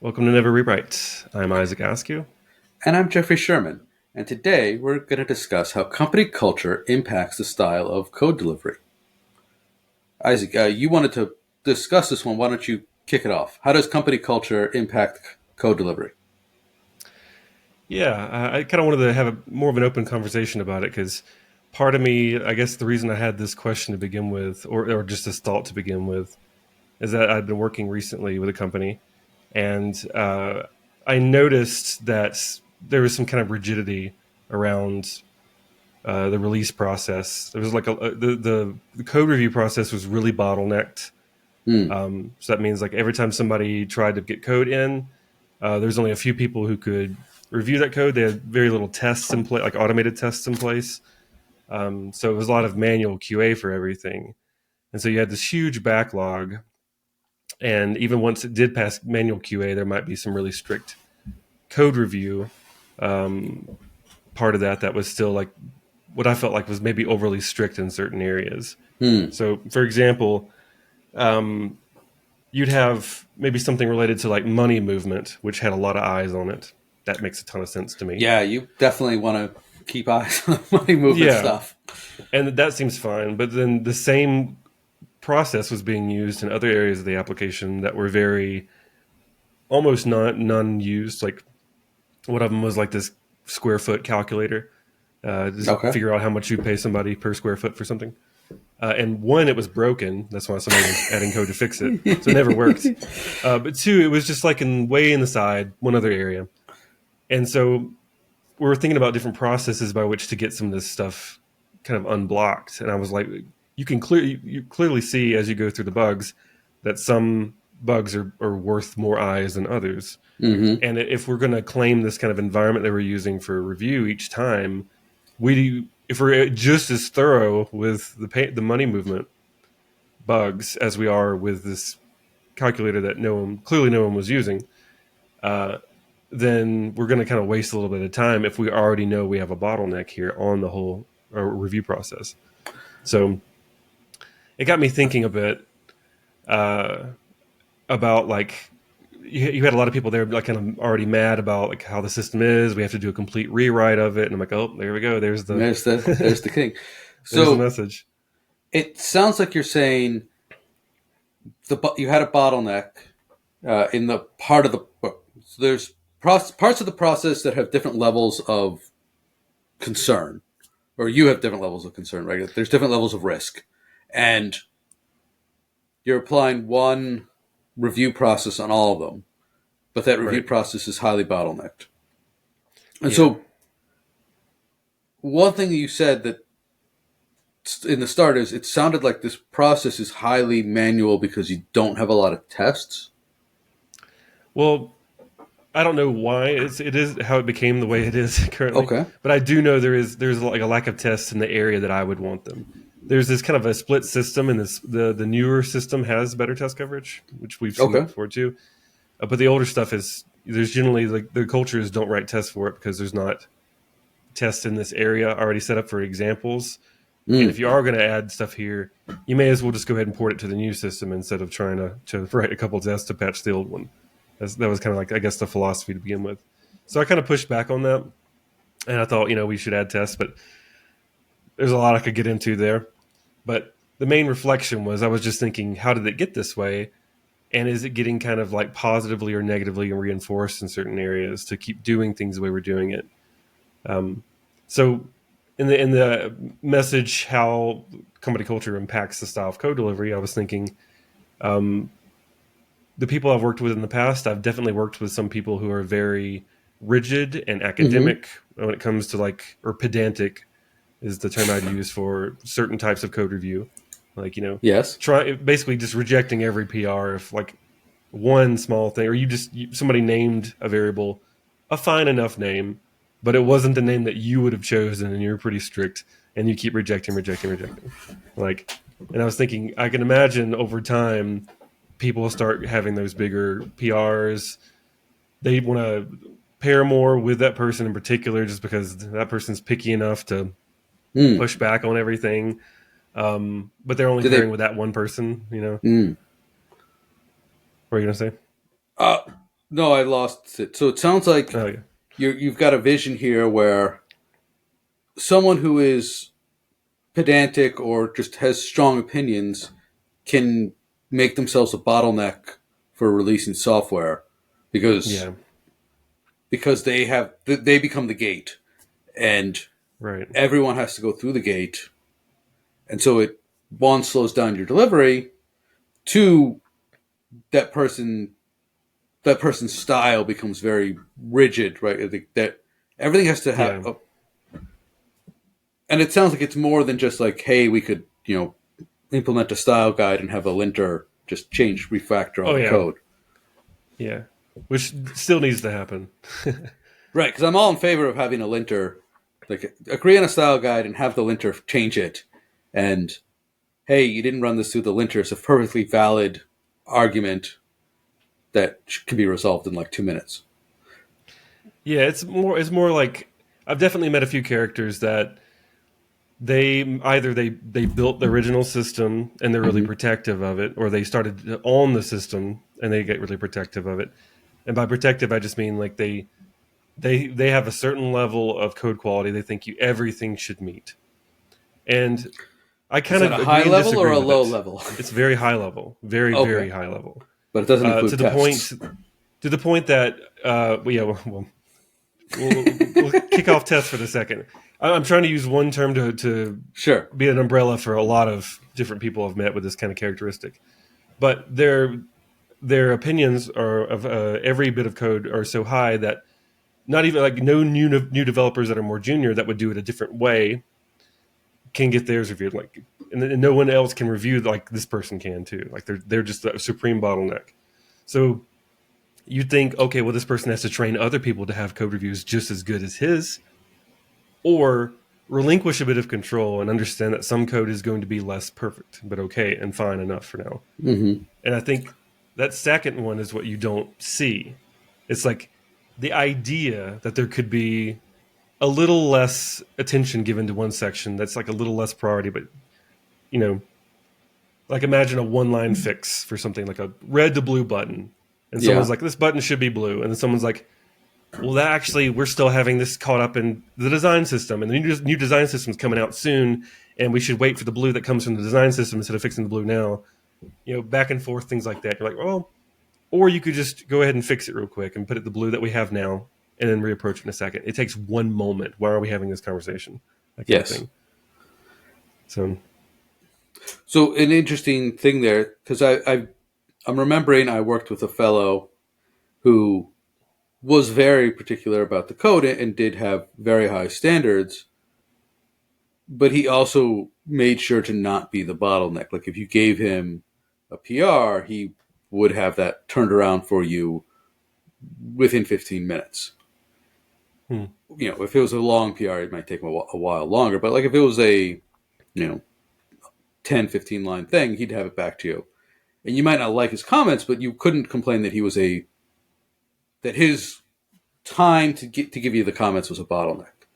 Welcome to Never Rewrite. I'm Isaac Askew. And I'm Jeffrey Sherman. And today we're going to discuss how company culture impacts the style of code delivery. Isaac, you wanted to discuss this one. Why don't you kick it off? How does company culture impact code delivery? Yeah, I kind of wanted to have more of an open conversation about it because part of me, I guess the reason I had this question to begin with, or just this thought to begin with, is that I've been working recently with a company and I noticed that there was some kind of rigidity around the release process. There was like the code review process was really bottlenecked. Hmm. So that means like every time somebody tried to get code in, there's only a few people who could review that code. They had very little tests in place, like automated tests in place. So it was a lot of manual QA for everything. And so you had this huge backlog. And even once it did pass manual QA, there might be some really strict code review um, part of that was still like what I felt like was maybe overly strict in certain areas. Hmm. So, for example, um, you'd have maybe something related to like money movement, which had a lot of eyes on it. That makes a ton of sense to me. Yeah, you definitely want to keep eyes on money movement Yeah, stuff. and that seems fine. But then the same process was being used in other areas of the application that were very almost not none used. Like one of them was like this square foot calculator, just Okay. figure out how much you pay somebody per square foot for something. And one, it was broken. That's why somebody was adding code to fix it, so it never worked. But two, it was just like way in the side, one other area. And so we were thinking about different processes by which to get some of this stuff kind of unblocked. And I was like, you clearly see as you go through the bugs that some bugs are worth more eyes than others. Mm-hmm. And if we're going to claim this kind of environment that we're using for review each time, if we're just as thorough with the money movement bugs as we are with this calculator that clearly no one was using, uh, then we're going to kind of waste a little bit of time if we already know we have a bottleneck here on the whole review process. So it got me thinking a bit uh, about like you had a lot of people there like kind of already mad about like how the system is. We have to do a complete rewrite of it, and I'm like, oh, there we go. There's the king. There's the So message. it sounds like you're saying you had a bottleneck in the part of the book. So there's parts of the process that have different levels of concern, or you have different levels of concern, right? There's different levels of risk, and you're applying one review process on all of them, but that review Right. process is highly bottlenecked. And Yeah. so, one thing that you said that in the start is it sounded like this process is highly manual because you don't have a lot of tests. Well, I don't know why it is how it became the way it is currently, Okay. but I do know there's like a lack of tests in the area that I would want them. There's this kind of a split system, and the newer system has better test coverage, which we've seen that Okay. before too. But the older stuff is there's generally like the cultures don't write tests for it because there's not tests in this area already set up for examples. And if Mm. you are going to add stuff here, you may as well just go ahead and port it to the new system instead of trying to write a couple tests to patch the old one. That was kind of like, I guess, the philosophy to begin with. So I kind of pushed back on that. And I thought, we should add tests, but there's a lot I could get into there. But the main reflection was I was just thinking, how did it get this way? And is it getting kind of like positively or negatively reinforced in certain areas to keep doing things the way we're doing it? Um, so in the message how company culture impacts the style of code delivery, I was thinking um, the people I've worked with in the past, I've definitely worked with some people who are very rigid and Mm-hmm. academic when it comes to like, or pedantic is the term I'd use for certain types of code review. Like, Yes. basically just rejecting every PR if like one small thing, or somebody named a variable a fine enough name, but it wasn't the name that you would have chosen, and you're pretty strict, and you keep rejecting. Like, and I was thinking, I can imagine over time, people will start having those bigger PRs. They want to pair more with that person in particular, just because that person's picky enough to Mm. push back on everything. But they're only Do pairing they? with that one person. Mm. What are you gonna say? Uh, No, I lost it. So it sounds like Oh yeah, you've got a vision here where someone who is pedantic or just has strong opinions can make themselves a bottleneck for releasing software because yeah, they become the gate, and right. everyone has to go through the gate, and so it, one, slows down your delivery, two, that person that person's style becomes very rigid, right? That everything has to have Yeah. and it sounds like it's more than just like, hey, we could, implement a style guide and have a linter just change, refactor all Oh the yeah, code. yeah. Which still needs to happen. Right, because I'm all in favor of having a linter, like agree on a style guide and have the linter change it. And hey, you didn't run this through the linter. It's a perfectly valid argument that can be resolved in like 2 minutes. Yeah, it's more like I've definitely met a few characters that they built the original system and they're really Mm-hmm. protective of it, or they started to own the system and they get really protective of it. And by protective, I just mean like they have a certain level of code quality they think you everything should meet. And I Is kind that a of high agree and level or disagree a with low it. level? It's very high level, very Okay, very high level, but it doesn't to include the point tests. that yeah, we'll kick off tests for the second. I'm trying to use one term to Sure. be an umbrella for a lot of different people I've met with this kind of characteristic. But their opinions are of every bit of code are so high that not even like no new developers that are more junior that would do it a different way can get theirs reviewed. Like, and no one else can review like this person can too. Like they're just a supreme bottleneck. So you think, okay, well, this person has to train other people to have code reviews just as good as his, or relinquish a bit of control and understand that some code is going to be less perfect, but okay and fine enough for now. Mm-hmm. And I think that second one is what you don't see. It's like the idea that there could be a little less attention given to one section that's like a little less priority, but you know, like imagine a one line fix for something like a red to blue button. And someone's Yeah. like, this button should be blue. And then someone's like, well, that actually, we're still having this caught up in the design system, and the new design system is coming out soon, and we should wait for the blue that comes from the design system instead of fixing the blue now. Back and forth, things like that. You're like, well, or you could just go ahead and fix it real quick and put it the blue that we have now, and then reapproach it in a second. It takes one moment. Why are we having this conversation? That kind of Yes. thing. So, So an interesting thing there, because I'm remembering I worked with a fellow who was very particular about the code and did have very high standards, but he also made sure to not be the bottleneck. Like if you gave him a PR, he would have that turned around for you within 15 minutes. hmm, If it was a long PR, it might take him a while longer. But like if it was a, 10, 15 line thing, he'd have it back to you. And you might not like his comments, but you couldn't complain that that his time to give you the comments was a bottleneck.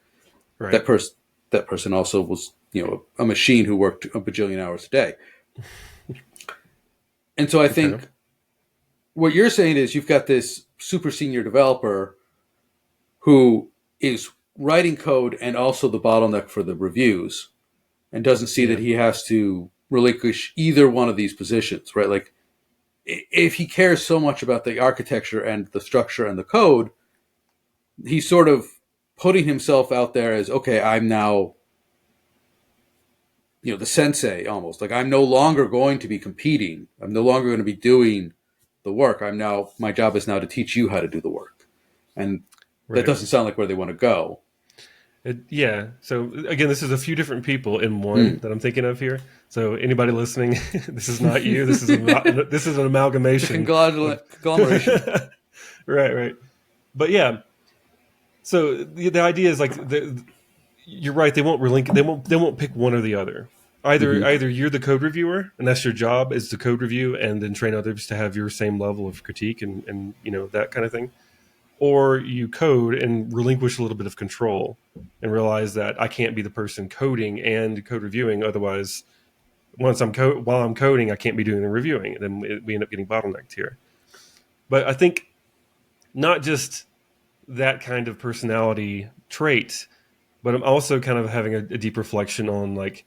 right. That person that person also was, a machine who worked a bajillion hours a day. And so I Okay. think what you're saying is you've got this super senior developer who is writing code and also the bottleneck for the reviews and doesn't see that Yeah. he has to relinquish either one of these positions, right? Like if he cares so much about the architecture and the structure and the code, he's sort of putting himself out there as, okay, I'm now, the sensei almost. Like I'm no longer going to be competing. I'm no longer going to be doing the work. My job is now to teach you how to do the work. And that Right. doesn't sound like where they want to go. Yeah. So again, this is a few different people in one Mm. that I'm thinking of here. So anybody listening, this is not you. This is an amalgamation of Conglomeration. right, right. But yeah, so the idea is like you're right. They won't pick one or the other. Either Mm-hmm. either you're the code reviewer and that's your job is to code review and then train others to have your same level of critique and that kind of thing, or you code and relinquish a little bit of control and realize that I can't be the person coding and code reviewing. Otherwise, while I'm coding, I can't be doing the reviewing. And then we end up getting bottlenecked here. But I think not just that kind of personality trait, but I'm also kind of having a deep reflection on like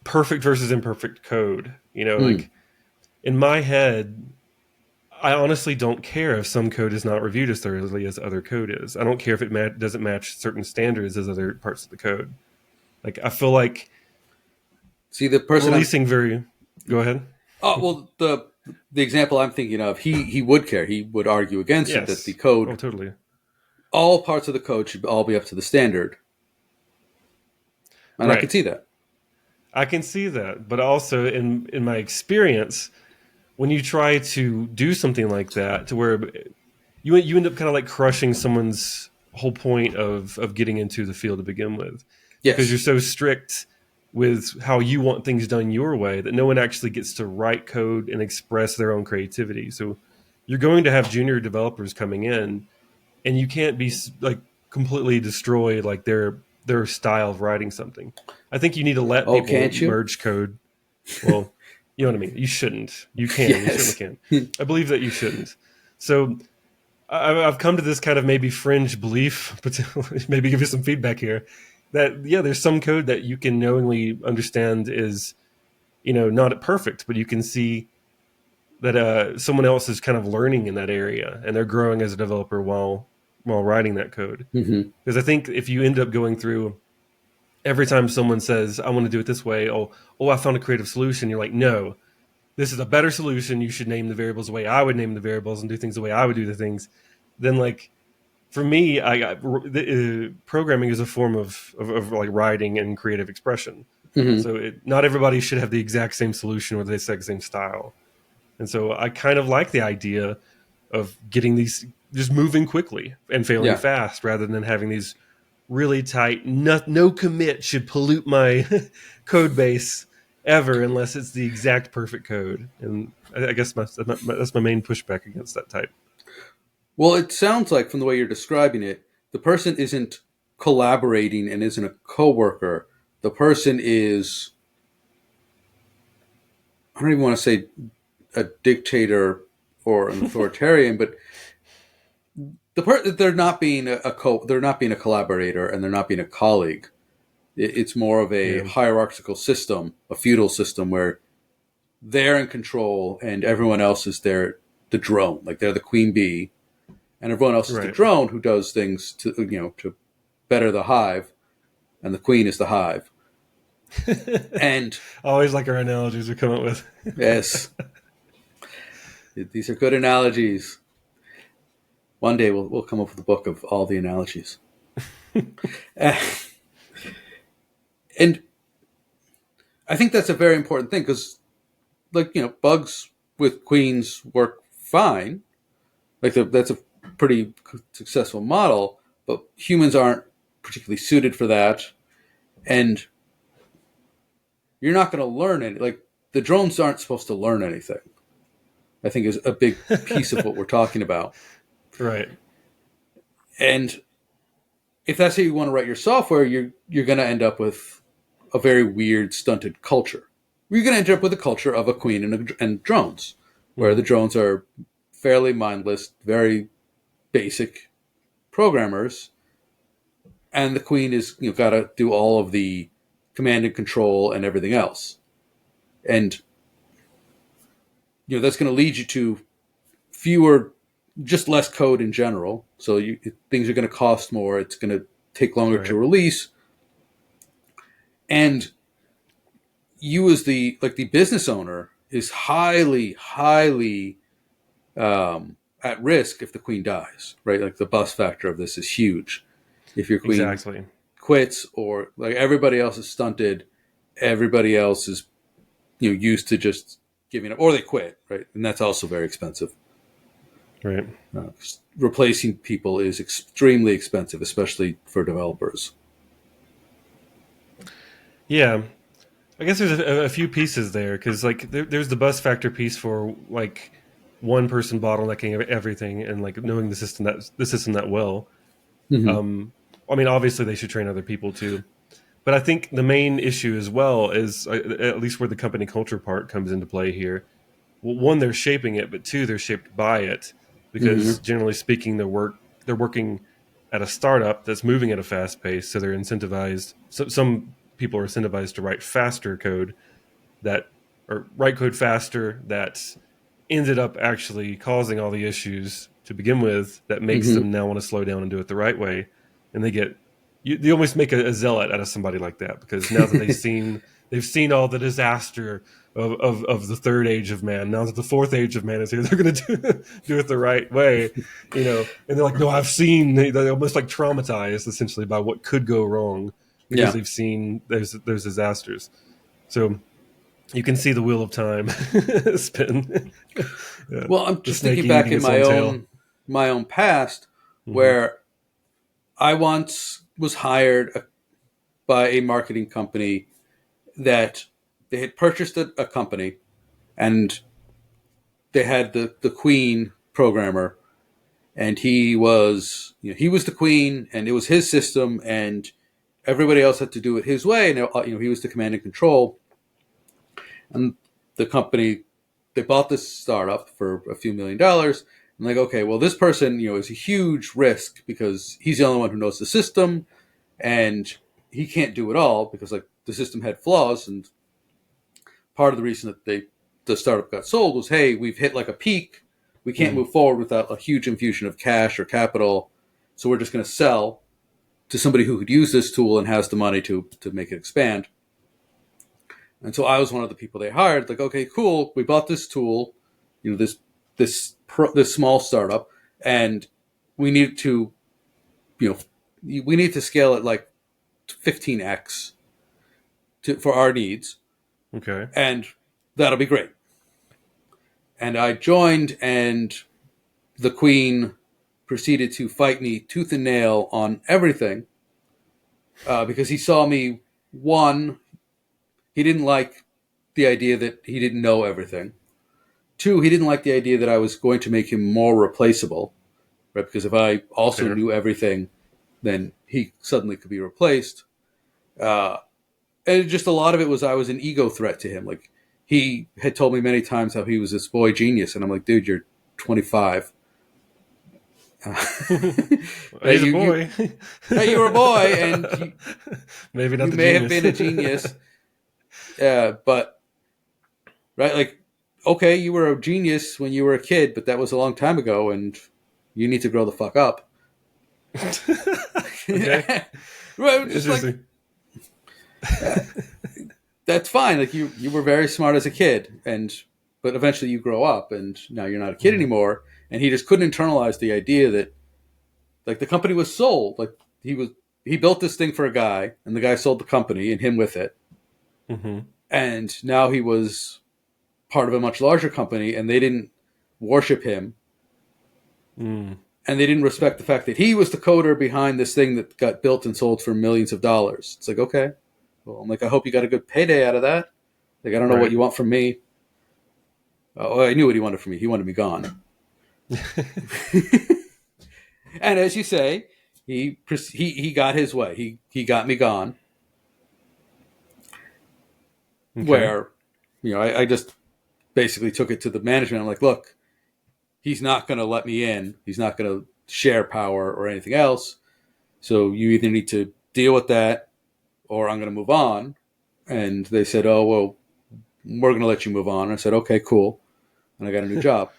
perfect versus imperfect code. Mm, Like in my head, I honestly don't care if some code is not reviewed as thoroughly as other code is. I don't care if it doesn't match certain standards as other parts of the code. Like I feel like see, the person I'm releasing very. Go ahead. oh well, the example I'm thinking of, he would care. He would argue against it that the Yes. Oh, code, totally. all parts of the code should all be up to the standard, and I could Right. see that. I can see that, but also in my experience, when you try to do something like that, to where you end up kind of like crushing someone's whole point of getting into the field to begin with, because Yes. you're so strict with how you want things done your way that no one actually gets to write code and express their own creativity. So you're going to have junior developers coming in, and you can't be like completely destroy like their style of writing something. I think you need to let Oh, people can't you? merge code. Well, you know what I mean. You shouldn't. You can. You certainly Yes. can. I believe that you shouldn't. So I've come to this kind of maybe fringe belief, but maybe give you some feedback here. That yeah, there's some code that you can knowingly understand is not perfect, but you can see that someone else is kind of learning in that area and they're growing as a developer while writing that code. Hmm. Because I think if you end up going through every time someone says I want to do it this way, I found a creative solution, you're like, no, this is a better solution. You should name the variables the way I would name the variables and do things the way I would do the things. Then like for me, programming is a form of like writing and creative expression. Hmm. So not everybody should have the exact same solution or the exact same style. And so I kind of like the idea of getting these just moving quickly and failing Yeah. fast rather than having these really tight no commit should pollute my code base ever unless it's the exact perfect code. And I guess that's my main pushback against that type. Well, it sounds like from the way you're describing it, the person isn't collaborating and isn't a coworker. The person is, I don't even want to say a dictator or an authoritarian, but they're not being they're not being a collaborator and they're not being a colleague. It's more of a Yeah. hierarchical system, a feudal system where they're in control and everyone else is the drone, like they're the queen bee, and everyone else is the Right. drone who does things to better the hive, and the queen is the hive. And Always like our analogies we come up with. yes, these are good analogies. One day we'll come up with a book of all the analogies. Uh, and I think that's a very important thing because, like, bugs with queens work fine. Like that's a pretty successful model, but humans aren't particularly suited for that, and you're not going to learn any. Like the drones aren't supposed to learn anything. I think is a big piece of what we're talking about. Right. And if that's how you want to write your software, you're going to end up with a very weird, stunted culture. You're going to end up with a culture of a queen and drones, where the Mm-hmm. drones are fairly mindless, very basic programmers, and the queen is got to do all of the command and control and everything else, and that's going to lead you to fewer, just less code in general. So things are going to cost more. It's going to take longer to Right. release, and you as the business owner is highly at risk if the queen dies. Right, like the bust factor of this is huge. If your queen Exactly. quits or like everybody else is stunted, everybody else is used to just giving up, or they quit, right? And that's also very expensive. Right. Replacing people is extremely expensive, especially for developers. Yeah. I guess there's a few pieces there because like there's the bus factor piece for like one person bottlenecking everything and like knowing the system that well. Mm-hmm. Um, I mean, obviously they should train other people too, but I think the main issue as well is at least where the company culture part comes into play here. Well, one, they're shaping it, but two, they're shaped by it. because generally speaking, they're working at a startup that's moving at a fast pace, so they're incentivized. So some people are incentivized to write faster code that or write code faster that ended up actually causing all the issues to begin with that makes Mm-hmm. them now want to slow down and do it the right way. And they almost make a zealot out of somebody like that, because now that they've seen all the disaster of the third age of man. Now that the fourth age of man is here, they're going to do it the right way, And they're like, no, I've seen. They're almost like traumatized essentially by what could go wrong because Yeah. they've seen those disasters. So you can see the wheel of time spin. Yeah. Well, I'm The just snake thinking back eating in its own tail. my own past, Hmm. where I once was hired by a marketing company that they had purchased a company, and they had the queen programmer, and he was the queen, and it was his system, and everybody else had to do it his way, and he was the command and control. And the company, they bought this startup for a few $1,000,000. And like, okay, well, this person, is a huge risk because he's the only one who knows the system, and he can't do it all because like the system had flaws. And part of the reason that the startup got sold was, hey, we've hit like a peak. We can't Mm. move forward without a huge infusion of cash or capital. So we're just going to sell to somebody who could use this tool and has the money to make it expand. And so I was one of the people they hired. Like, okay, cool. We bought this tool, this small startup, and we need to, you know, we need to scale it like 15x for our needs, Okay. and that'll be great. And I joined, and the queen proceeded to fight me tooth and nail on everything because he saw me. One, he didn't like the idea that he didn't know everything. Two, he didn't like the idea that I was going to make him more replaceable, right? Because if I also Fair. knew everything, then he suddenly could be replaced. Uh, and just a lot of it was I was an ego threat to him. Like he had told me many times how he was this boy genius, and I'm like, dude, you're 25. He's a You boy. you were a boy, and Maybe not you the may have genius. been a genius, but right, like okay, you were a genius when you were a kid, but that was a long time ago, and you need to grow the fuck up. Okay. Right, just like Interesting. that's fine. Like you were very smart as a kid, but eventually you grow up, and now you're not a kid Mhm. anymore. And he just couldn't internalize the idea that like the company was sold. Like he built this thing for a guy, and the guy sold the company and him with it. Mhm. And now he was part of a much larger company, and they didn't worship him, Mm. and they didn't respect the fact that he was the coder behind this thing that got built and sold for millions of dollars. It's like, okay, well, I'm like, I hope you got a good payday out of that. Like, I don't know what Right. you want from me. Oh, I knew what he wanted from me. He wanted me gone. And as you say, he got his way. He got me gone. Okay. Where, I just basically took it to the management. I'm like, look, he's not going to let me in. He's not going to share power or anything else. So you either need to deal with that, or I'm going to move on. And they said, oh well, we're going to let you move on. And I said, okay, cool. And I got a new job.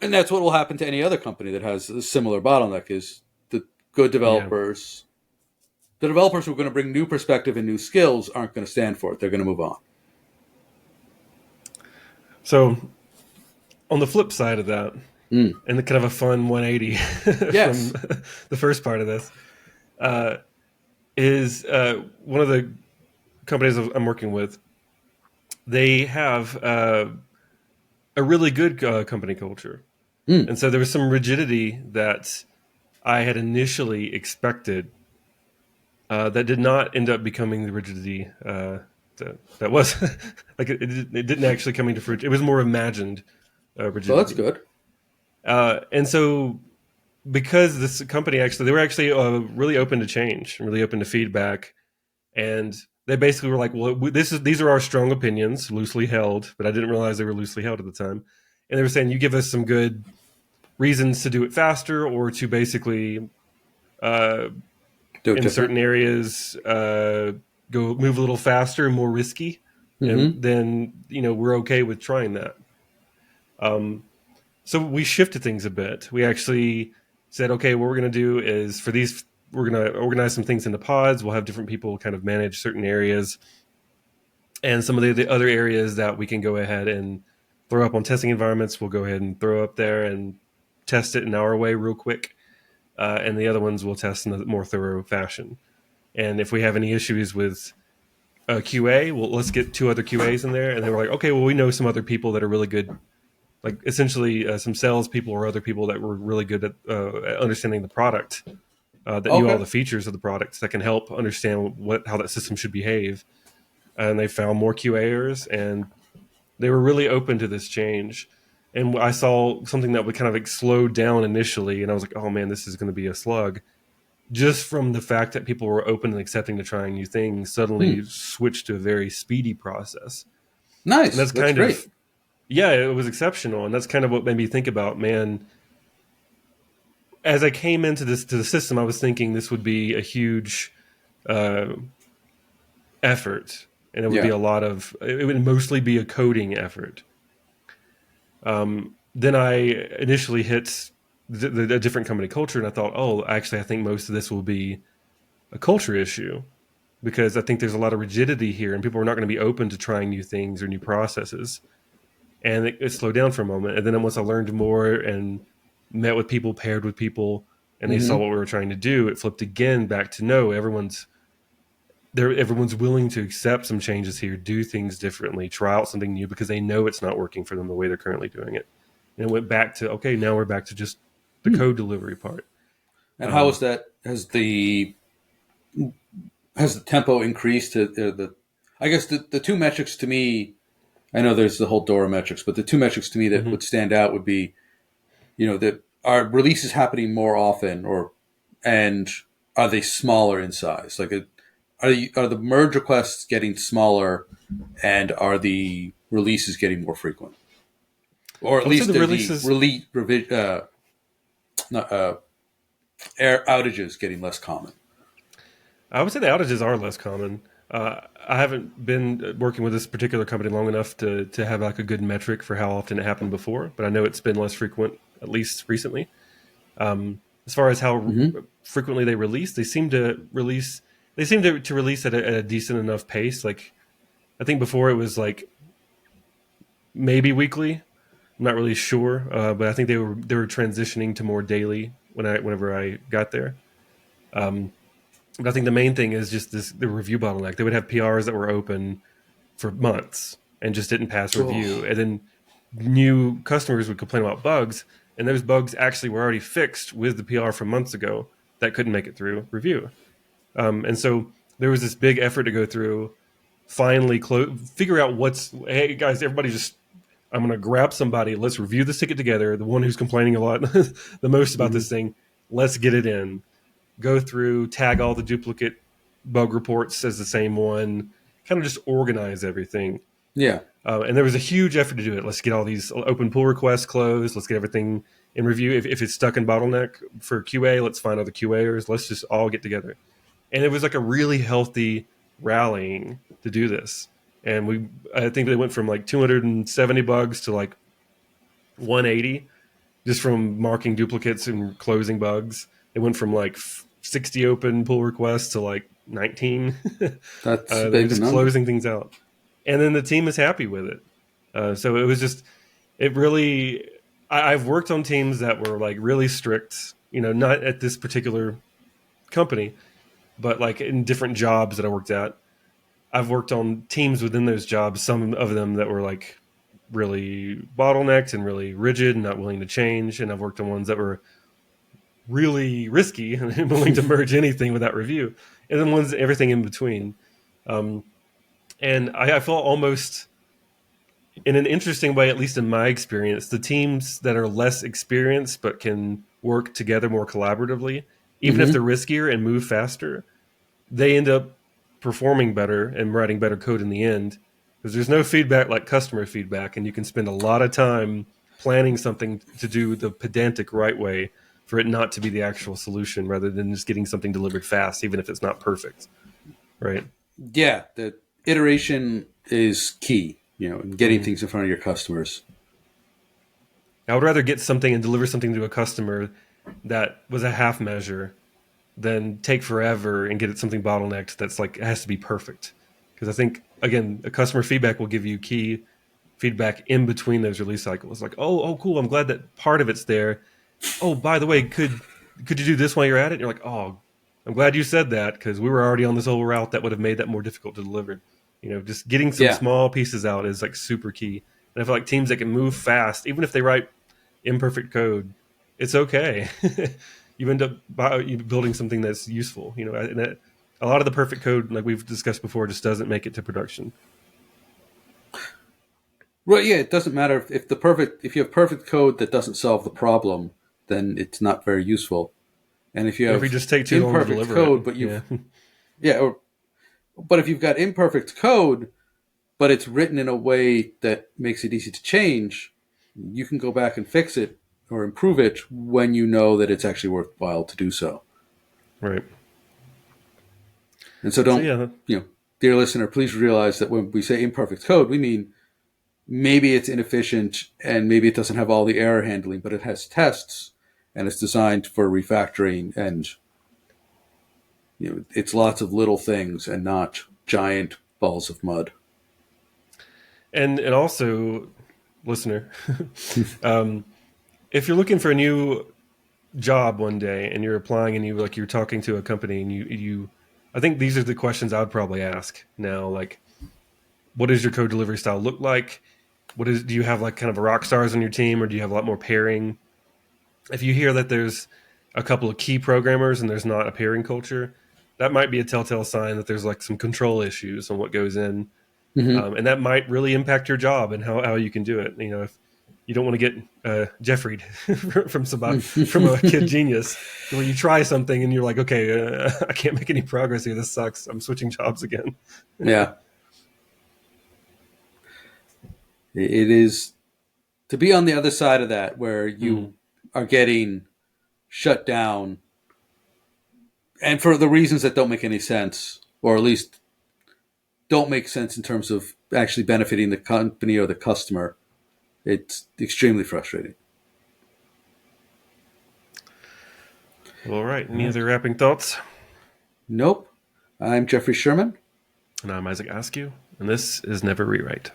And that's what will happen to any other company that has a similar bottleneck is the good Yeah. developers. The developers who are going to bring new perspective and new skills aren't going to stand for it. They're going to move on. So on the flip side of that, Mm. and the kind of a fun 180 from Yes. the first part of this, uh, is one of the companies I'm working with. They have a really good company culture, Mm. and so there was some rigidity that I had initially expected that did not end up becoming the rigidity that was like it didn't actually come into fruition. It was more imagined Well, that's rigidity, good. and so because this company actually they were actually really open to change, really open to feedback, and they basically were like, "Well, these are our strong opinions, loosely held," but I didn't realize they were loosely held at the time, and they were saying, "You give us some good." reasons to do it faster or to basically Do it in different. certain areas go move a little faster and more risky, and Mm-hmm. then we're okay with trying that. So we shifted things a bit. We actually said, okay, what we're going to do is for these, we're going to organize some things into pods. We'll have different people kind of manage certain areas, and some of the other areas that we can go ahead and throw up on testing environments, we'll go ahead and throw up there and test it in our way real quick. And the other ones we'll test in a more thorough fashion. And if we have any issues with QA, well, let's get two other QAs in there. And they were like, okay, well, we know some other people that are really good, like essentially some sales people or other people that were really good at understanding the product, that knew all Okay. the features of the products that can help understand how that system should behave. And they found more QAers, and they were really open to this change. And I saw something that would kind of like slow down initially, and I was like, oh man, this is going to be a slug. Just from the fact that people were open and accepting to trying new things, Hmm. suddenly switched to a very speedy process. And Nice. that's That's kind great. of, yeah, it was exceptional. And that's kind of what made me think about, man, as I came into this to the system, I was thinking this would be a huge uh, effort, and it would be Yeah. a lot of. It would mostly be a coding effort. Then I initially hit a different company culture, and I thought, oh, actually, I think most of this will be a culture issue because I think there's a lot of rigidity here, and people are not going to be open to trying new things or new processes. And it slowed down for a moment, and then once I learned more and met with people, paired with people, and they saw Mm-hmm. what we were trying to do, it flipped again back to no, everyone's willing to accept some changes here, do things differently, try out something new because they know it's not working for them the way they're currently doing it. And it went back to okay, now we're back to just the Hmm. code delivery part. And how is Um, that? Has the tempo increased to the? I guess the two metrics to me. I know there's the whole Dora metrics, but the two metrics to me that mhm. would stand out would be, that are releases happening more often, and are they smaller in size? Like, are the merge requests getting smaller, and are the releases getting more frequent, or at I would say least the are the releases. release not, air outages getting less common? I would say the outages are less common. I haven't been working with this particular company long enough to have like a good metric for how often it happened before, but I know it's been less frequent, at least recently. As far as how Mm-hmm. frequently they release, they seem to release. They seem to release at a decent enough pace. Like I think before it was like maybe weekly. I'm not really sure, but I think they were transitioning to more daily whenever I got there. But I think the main thing is just the review bottleneck. They would have PRs that were open for months and just didn't pass review, Oh, and then new customers would complain about bugs, and those bugs actually were already fixed with the PR from months ago that couldn't make it through review. And so there was this big effort to go through, finally figure out what's. Hey guys, everybody, just I'm going to grab somebody. Let's review this ticket together. The one who's complaining a lot, the most about mm-hmm. this thing. Let's get it in. Go through, tag all the duplicate bug reports as the same one. Kind of just organize everything. Yeah. And there was a huge effort to do it. Let's get all these open pull requests closed. Let's get everything in review. If it's stuck in bottleneck for QA, let's find other QAers. Let's just all get together. And it was like a really healthy rallying to do this. And I think they went from like 270 bugs to like 180 just from marking duplicates and closing bugs. It went from like 60 open pull requests to like 19. That's a They were big just number. closing things out. And then the team is happy with it. So it was just, it really, I've worked on teams that were like really strict, not at this particular company, but like in different jobs that I worked at. I've worked on teams within those jobs, some of them that were like really bottlenecked and really rigid and not willing to change. And I've worked on ones that were really risky and willing to merge anything without review. And then ones, everything in between. Um, and I feel almost in an interesting way, at least in my experience, the teams that are less experienced but can work together more collaboratively, even if they're Mm-hmm. riskier and move faster, they end up performing better and writing better code in the end because there's no feedback like customer feedback, and you can spend a lot of time planning something to do the pedantic right way for it not to be the actual solution, rather than just getting something delivered fast, even if it's not perfect. Right. Yeah, the iteration is key, in getting things in front of your customers. I would rather get something and deliver something to a customer that was a half measure than take forever and get it something bottlenecked that's like, it has to be perfect. Because I think, again, a customer feedback will give you key feedback in between those release cycles. Like, oh, cool, I'm glad that part of it's there. Oh, by the way, could you do this while you're at it? And you're like, oh, I'm glad you said that, because we were already on this whole route that would have made that more difficult to deliver. Just getting some Yeah. small pieces out is like super key. And I feel like teams that can move fast, even if they write imperfect code, it's okay. You end up building something that's useful. And a lot of the perfect code, like we've discussed before, just doesn't make it to production. Well, yeah, it doesn't matter if you have perfect code that doesn't solve the problem, then it's not very useful. And if you Or if have you just take too long to imperfect deliver code, it. but Yeah. but if you've got imperfect code, but it's written in a way that makes it easy to change, you can go back and fix it or improve it when you know that it's actually worthwhile to do so. Right. And so So don't, yeah, dear listener, please realize that when we say imperfect code, we mean maybe it's inefficient and maybe it doesn't have all the error handling, but it has tests and it's designed for refactoring, and it's lots of little things and not giant balls of mud. and also, listener, if you're looking for a new job one day and you're applying and you're talking to a company and you I think these are the questions I would probably ask now. Like, what does your code delivery style look like? Do you have like kind of a rock stars on your team, or do you have a lot more pairing? If you hear that there's a couple of key programmers and there's not a pairing culture, that might be a telltale sign that there's like some control issues on what goes in. Mm-hmm. And that might really impact your job and how you can do it. If you don't want to get Jeffrey'd from a kid genius, where you try something and you're like, okay, I can't make any progress here. This sucks. I'm switching jobs again. Yeah. It is to be on the other side of that where you are getting shut down and for the reasons that don't make any sense, or at least don't make sense in terms of actually benefiting the company or the customer. It's extremely frustrating. All right. Any other wrapping thoughts? Nope. I'm Jeffrey Sherman. And I'm Isaac Askew, and this is Never Rewrite.